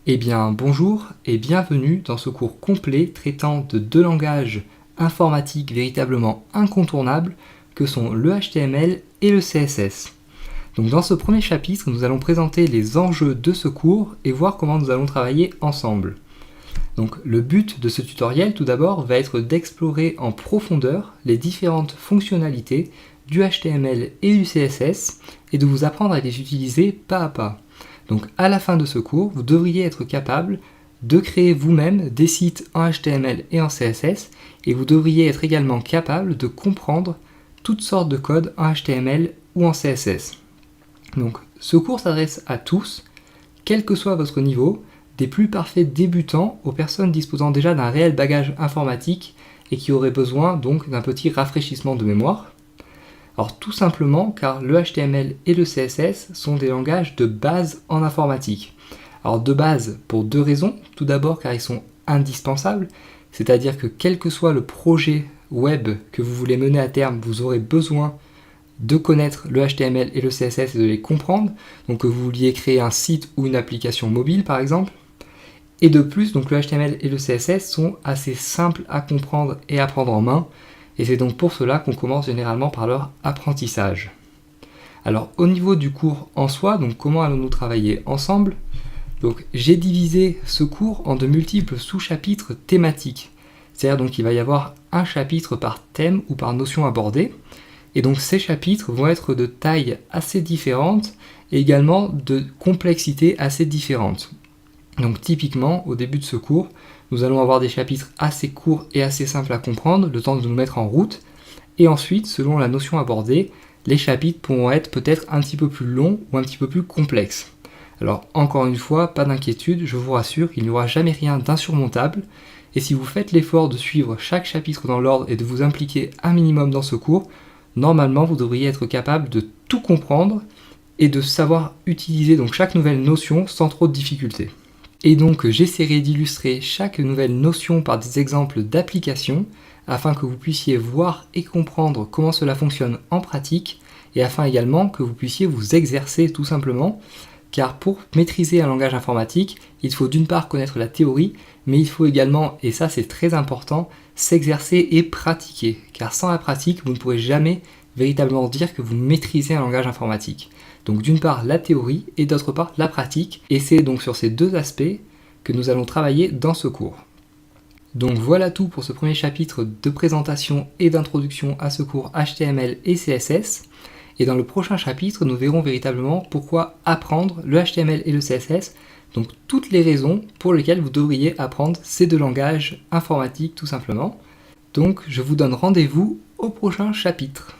Eh bien, bonjour et bienvenue dans ce cours complet traitant de deux langages informatiques véritablement incontournables que sont le HTML et le CSS. Donc dans ce premier chapitre, nous allons présenter les enjeux de ce cours et voir comment nous allons travailler ensemble. Donc le but de ce tutoriel tout d'abord va être d'explorer en profondeur les différentes fonctionnalités du HTML et du CSS et de vous apprendre à les utiliser pas à pas. Donc à la fin de ce cours, vous devriez être capable de créer vous-même des sites en HTML et en CSS et vous devriez être également capable de comprendre toutes sortes de codes en HTML ou en CSS. Donc ce cours s'adresse à tous, quel que soit votre niveau, des plus parfaits débutants aux personnes disposant déjà d'un réel bagage informatique et qui auraient besoin donc d'un petit rafraîchissement de mémoire. Alors tout simplement car le HTML et le CSS sont des langages de base en informatique. Alors de base pour deux raisons. Tout d'abord car ils sont indispensables, c'est-à-dire que quel que soit le projet web que vous voulez mener à terme, vous aurez besoin de connaître le HTML et le CSS et de les comprendre. Donc que vous vouliez créer un site ou une application mobile par exemple. Et de plus, donc le HTML et le CSS sont assez simples à comprendre et à prendre en main. Et c'est donc pour cela qu'on commence généralement par leur apprentissage. Alors au niveau du cours en soi, donc comment allons-nous travailler ensemble? Donc j'ai divisé ce cours en de multiples sous-chapitres thématiques. C'est-à-dire donc qu'il va y avoir un chapitre par thème ou par notion abordée. Et donc ces chapitres vont être de taille assez différente et également de complexité assez différente. Donc typiquement, au début de ce cours, nous allons avoir des chapitres assez courts et assez simples à comprendre, le temps de nous mettre en route. Et ensuite, selon la notion abordée, les chapitres pourront être peut-être un petit peu plus longs ou un petit peu plus complexes. Alors encore une fois, pas d'inquiétude, je vous rassure, il n'y aura jamais rien d'insurmontable. Et si vous faites l'effort de suivre chaque chapitre dans l'ordre et de vous impliquer un minimum dans ce cours, normalement vous devriez être capable de tout comprendre et de savoir utiliser donc chaque nouvelle notion sans trop de difficultés. Et donc j'essaierai d'illustrer chaque nouvelle notion par des exemples d'application afin que vous puissiez voir et comprendre comment cela fonctionne en pratique et afin également que vous puissiez vous exercer tout simplement, car pour maîtriser un langage informatique, il faut d'une part connaître la théorie, mais il faut également, et ça c'est très important, s'exercer et pratiquer, car sans la pratique, vous ne pourrez jamais véritablement dire que vous maîtrisez un langage informatique. Donc d'une part la théorie et d'autre part la pratique, et c'est donc sur ces deux aspects que nous allons travailler dans ce cours. Donc voilà tout pour ce premier chapitre de présentation et d'introduction à ce cours HTML et CSS, et dans le prochain chapitre nous verrons véritablement pourquoi apprendre le HTML et le CSS, donc toutes les raisons pour lesquelles vous devriez apprendre ces deux langages informatiques tout simplement. Donc je vous donne rendez-vous au prochain chapitre.